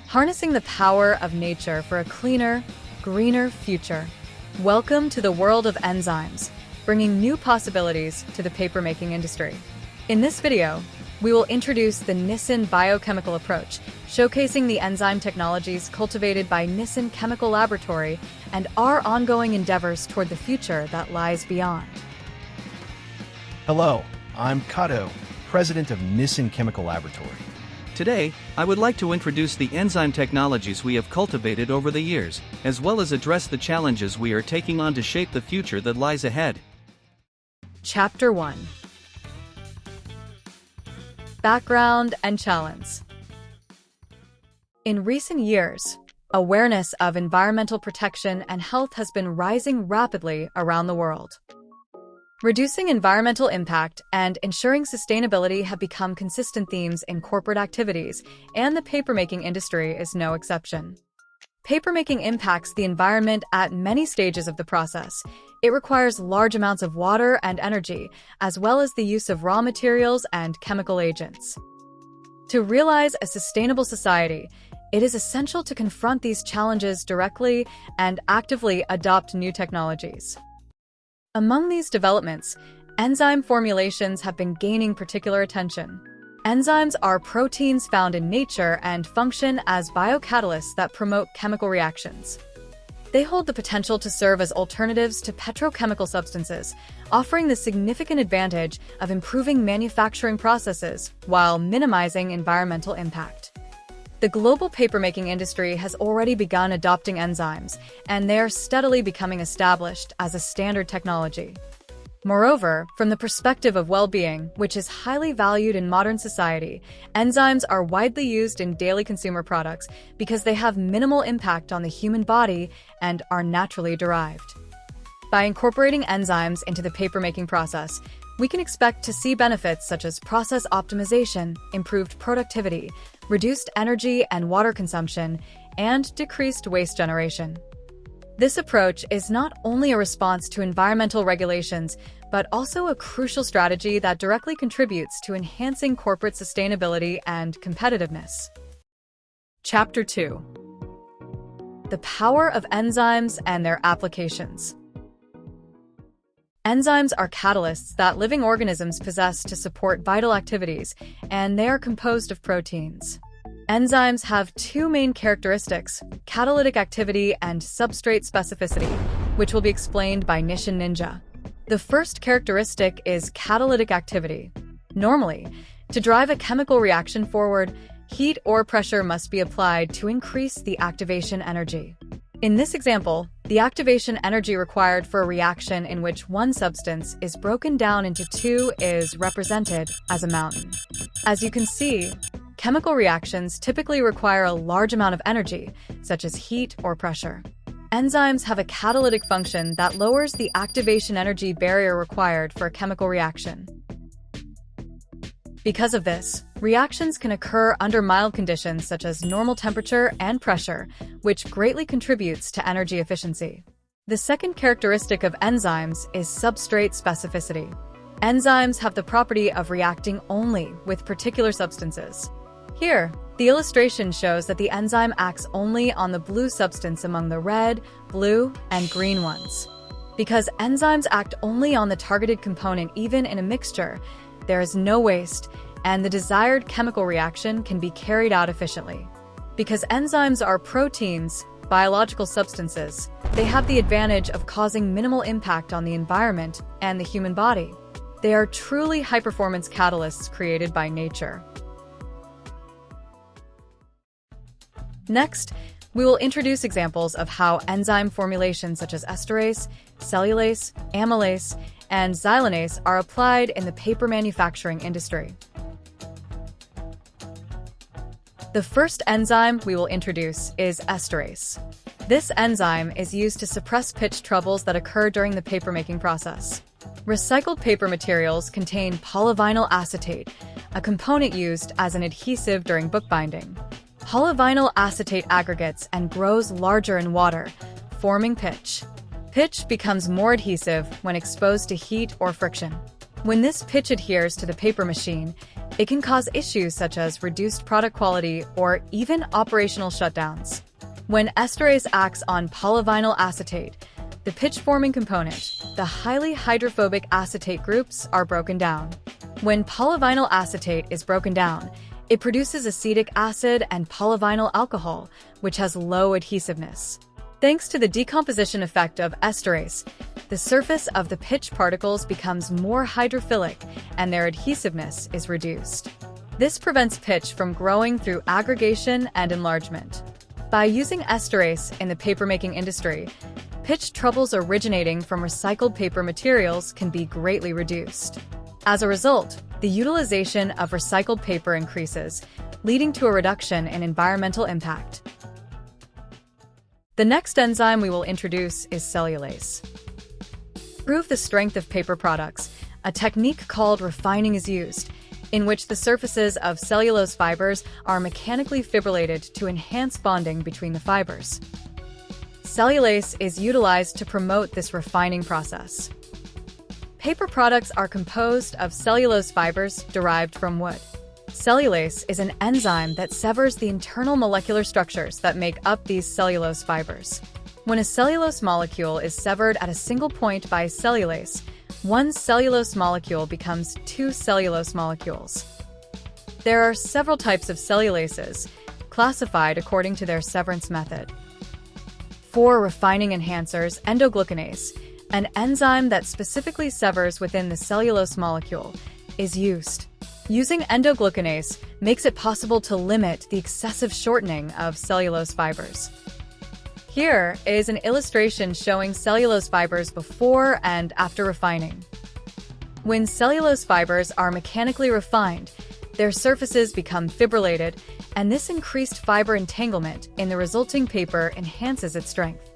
harnessing the power of nature for a cleaner, greener future. Welcome to the world of enzymes, bringing new possibilities to the papermaking industry. In this video, we will introduce the NISSIN biochemical approach, showcasing the enzyme technologies cultivated by NISSIN Chemical Laboratory and our ongoing endeavors toward the future that lies beyond. Hello, I'm Kato, president of NISSIN Chemical Laboratory. Today, I would like to introduce the enzyme technologies we have cultivated over the years, as well as address the challenges we are taking on to shape the future that lies ahead. Chapter 1. Background and challenge. In recent years, awareness of environmental protection and health has been rising rapidly around the world. Reducing environmental impact and ensuring sustainability have become consistent themes in corporate activities, and the papermaking industry is no exception. Papermaking impacts the environment at many stages of the process. It requires large amounts of water and energy, as well as the use of raw materials and chemical agents. To realize a sustainable society, it is essential to confront these challenges directly and actively adopt new technologies. Among these developments, enzyme formulations have been gaining particular attention. Enzymes are proteins found in nature and function as biocatalysts that promote chemical reactions. They hold the potential to serve as alternatives to petrochemical substances, offering the significant advantage of improving manufacturing processes while minimizing environmental impact. The global papermaking industry has already begun adopting enzymes, and they are steadily becoming established as a standard technology. Moreover, from the perspective of well-being, which is highly valued in modern society, enzymes are widely used in daily consumer products because they have minimal impact on the human body and are naturally derived. By incorporating enzymes into the papermaking process, we can expect to see benefits such as process optimization, improved productivity, reduced energy and water consumption, and decreased waste generation. This approach is not only a response to environmental regulations, but also a crucial strategy that directly contributes to enhancing corporate sustainability and competitiveness. Chapter 2. The power of enzymes and their applications. Enzymes are catalysts that living organisms possess to support vital activities, and they are composed of proteins. Enzymes have two main characteristics: catalytic activity and substrate specificity, which will be explained by NISSIN Ninja. The first characteristic is catalytic activity. Normally, to drive a chemical reaction forward, heat or pressure must be applied to increase the activation energy. In this example, the activation energy required for a reaction in which one substance is broken down into two is represented as a mountain. As you can see, chemical reactions typically require a large amount of energy, such as heat or pressure. Enzymes have a catalytic function that lowers the activation energy barrier required for a chemical reaction. Because of this, reactions can occur under mild conditions such as normal temperature and pressure, which greatly contributes to energy efficiency. The second characteristic of enzymes is substrate specificity. Enzymes have the property of reacting only with particular substances. Here, the illustration shows that the enzyme acts only on the blue substance among the red, blue, and green ones. Because enzymes act only on the targeted component even in a mixture, there is no waste, and the desired chemical reaction can be carried out efficiently. Because enzymes are proteins, biological substances, they have the advantage of causing minimal impact on the environment and the human body. They are truly high-performance catalysts created by nature. Next, we will introduce examples of how enzyme formulations such as esterase, cellulase, amylase, and xylanase are applied in the paper manufacturing industry. The first enzyme we will introduce is esterase. This enzyme is used to suppress pitch troubles that occur during the papermaking process. Recycled paper materials contain polyvinyl acetate, a component used as an adhesive during bookbinding. Polyvinyl acetate aggregates and grows larger in water, forming pitch. Pitch becomes more adhesive when exposed to heat or friction. When this pitch adheres to the paper machine, It can cause issues such as reduced product quality or even operational shutdowns. When esterase acts on polyvinyl acetate, the pitch-forming component, the highly hydrophobic acetate groups are broken down. When polyvinyl acetate is broken down, it produces acetic acid and polyvinyl alcohol, which has low adhesiveness. Thanks to the decomposition effect of esterase, the surface of the pitch particles becomes more hydrophilic and their adhesiveness is reduced. This prevents pitch from growing through aggregation and enlargement. By using esterase in the papermaking industry, pitch troubles originating from recycled paper materials can be greatly reduced. As a result, the utilization of recycled paper increases, leading to a reduction in environmental impact. The next enzyme we will introduce is cellulase. To improve the strength of paper products, a technique called refining is used, in which the surfaces of cellulose fibers are mechanically fibrillated to enhance bonding between the fibers. Cellulase is utilized to promote this refining process. Paper products are composed of cellulose fibers derived from wood. Cellulase is an enzyme that severs the internal molecular structures that make up these cellulose fibers. When a cellulose molecule is severed at a single point by cellulase, one cellulose molecule becomes two cellulose molecules. There are several types of cellulases, classified according to their severance method. For refining enhancers, endoglucanase, an enzyme that specifically severs within the cellulose molecule, is used. Using endoglucanase makes it possible to limit the excessive shortening of cellulose fibers. Here is an illustration showing cellulose fibers before and after refining. When cellulose fibers are mechanically refined, their surfaces become fibrillated, and this increased fiber entanglement in the resulting paper enhances its strength.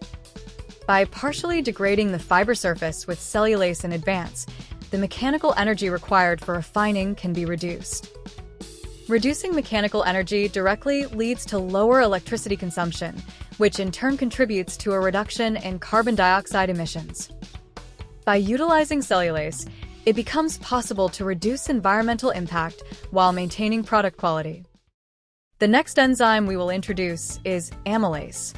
By partially degrading the fiber surface with cellulase in advance, the mechanical energy required for refining can be reduced. Reducing mechanical energy directly leads to lower electricity consumption, which in turn contributes to a reduction in carbon dioxide emissions. By utilizing cellulase, it becomes possible to reduce environmental impact while maintaining product quality. The next enzyme we will introduce is amylase.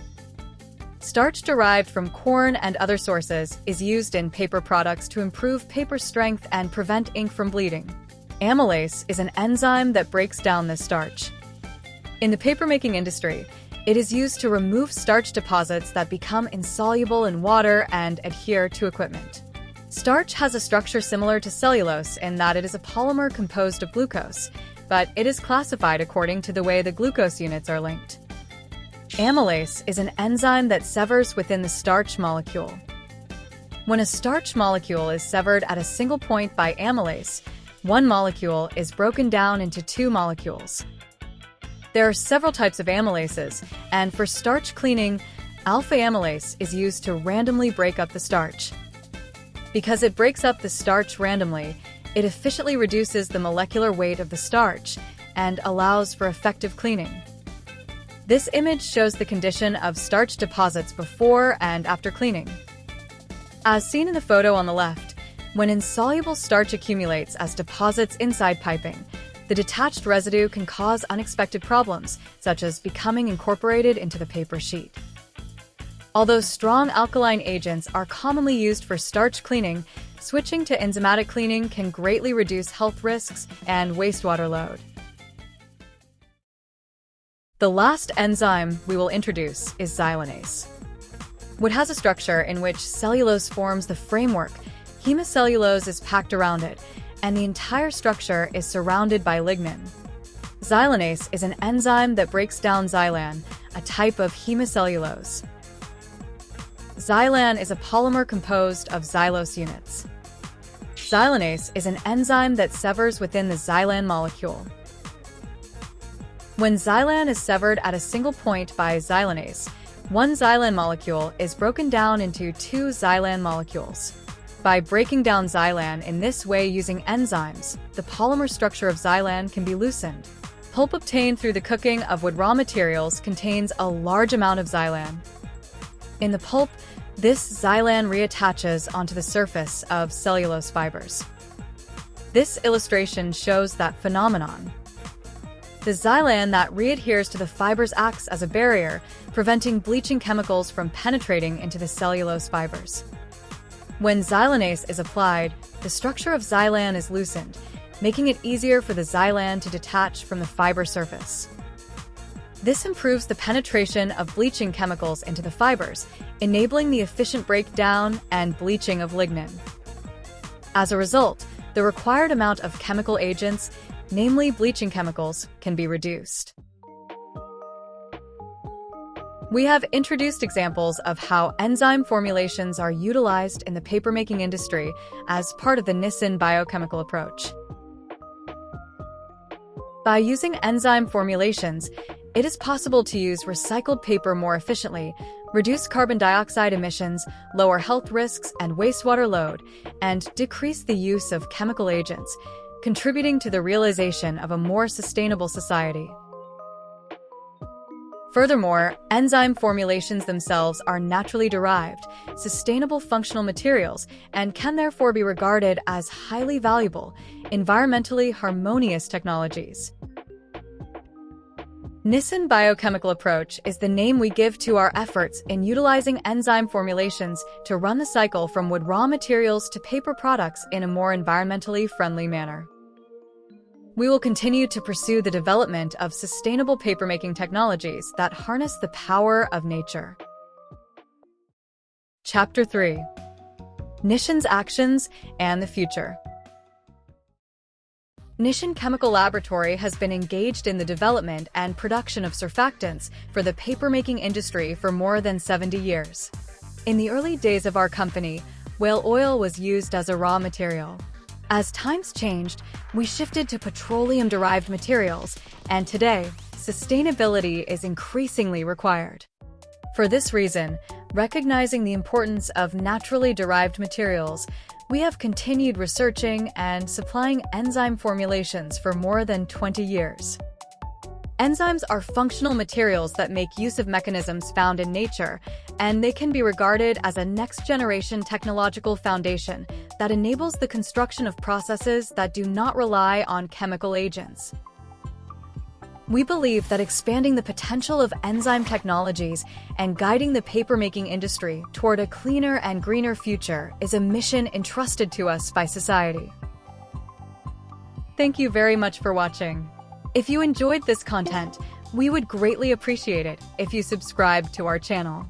Starch derived from corn and other sources is used in paper products to improve paper strength and prevent ink from bleeding. Amylase is an enzyme that breaks down this starch. In the papermaking industry, it is used to remove starch deposits that become insoluble in water and adhere to equipment. Starch has a structure similar to cellulose in that it is a polymer composed of glucose, but it is classified according to the way the glucose units are linked. Amylase is an enzyme that severs within the starch molecule. When a starch molecule is severed at a single point by amylase, one molecule is broken down into two molecules. There are several types of amylases, and for starch cleaning, alpha amylase is used to randomly break up the starch. Because it breaks up the starch randomly, it efficiently reduces the molecular weight of the starch and allows for effective cleaning. This image shows the condition of starch deposits before and after cleaning. As seen in the photo on the left, when insoluble starch accumulates as deposits inside piping, the detached residue can cause unexpected problems, such as becoming incorporated into the paper sheet. Although strong alkaline agents are commonly used for starch cleaning, switching to enzymatic cleaning can greatly reduce health risks and wastewater load. The last enzyme we will introduce is xylanase. Wood has a structure in which cellulose forms the framework, hemicellulose is packed around it, and the entire structure is surrounded by lignin. Xylanase is an enzyme that breaks down xylan, a type of hemicellulose. Xylan is a polymer composed of xylose units. Xylanase is an enzyme that severs within the xylan molecule. When xylan is severed at a single point by xylanase, one xylan molecule is broken down into two xylan molecules. By breaking down xylan in this way using enzymes, the polymer structure of xylan can be loosened. Pulp obtained through the cooking of wood raw materials contains a large amount of xylan. In the pulp, this xylan reattaches onto the surface of cellulose fibers. This illustration shows that phenomenon. The xylan that readheres to the fibers acts as a barrier, preventing bleaching chemicals from penetrating into the cellulose fibers. When xylanase is applied, the structure of xylan is loosened, making it easier for the xylan to detach from the fiber surface. This improves the penetration of bleaching chemicals into the fibers, enabling the efficient breakdown and bleaching of lignin. As a result, the required amount of chemical agents, namely bleaching chemicals, can be reduced. We have introduced examples of how enzyme formulations are utilized in the papermaking industry as part of the NISSIN biochemical approach. By using enzyme formulations, it is possible to use recycled paper more efficiently, reduce carbon dioxide emissions, lower health risks and wastewater load, and decrease the use of chemical agents, contributing to the realization of a more sustainable society. Furthermore, enzyme formulations themselves are naturally derived, sustainable functional materials and can therefore be regarded as highly valuable, environmentally harmonious technologies. NISSIN Biochemical Approach is the name we give to our efforts in utilizing enzyme formulations to run the cycle from wood raw materials to paper products in a more environmentally friendly manner. We will continue to pursue the development of sustainable papermaking technologies that harness the power of nature. Chapter 3: NISSIN's Actions and the Future. NISSIN Chemical Laboratory has been engaged in the development and production of surfactants for the papermaking industry for more than 70 years. In the early days of our company, whale oil was used as a raw material. As times changed, we shifted to petroleum-derived materials, and today, sustainability is increasingly required. For this reason, recognizing the importance of naturally derived materials, we have continued researching and supplying enzyme formulations for more than 20 years. Enzymes are functional materials that make use of mechanisms found in nature, and they can be regarded as a next-generation technological foundation that enables the construction of processes that do not rely on chemical agents. We believe that expanding the potential of enzyme technologies and guiding the papermaking industry toward a cleaner and greener future is a mission entrusted to us by society. Thank you very much for watching. If you enjoyed this content, we would greatly appreciate it if you subscribe to our channel.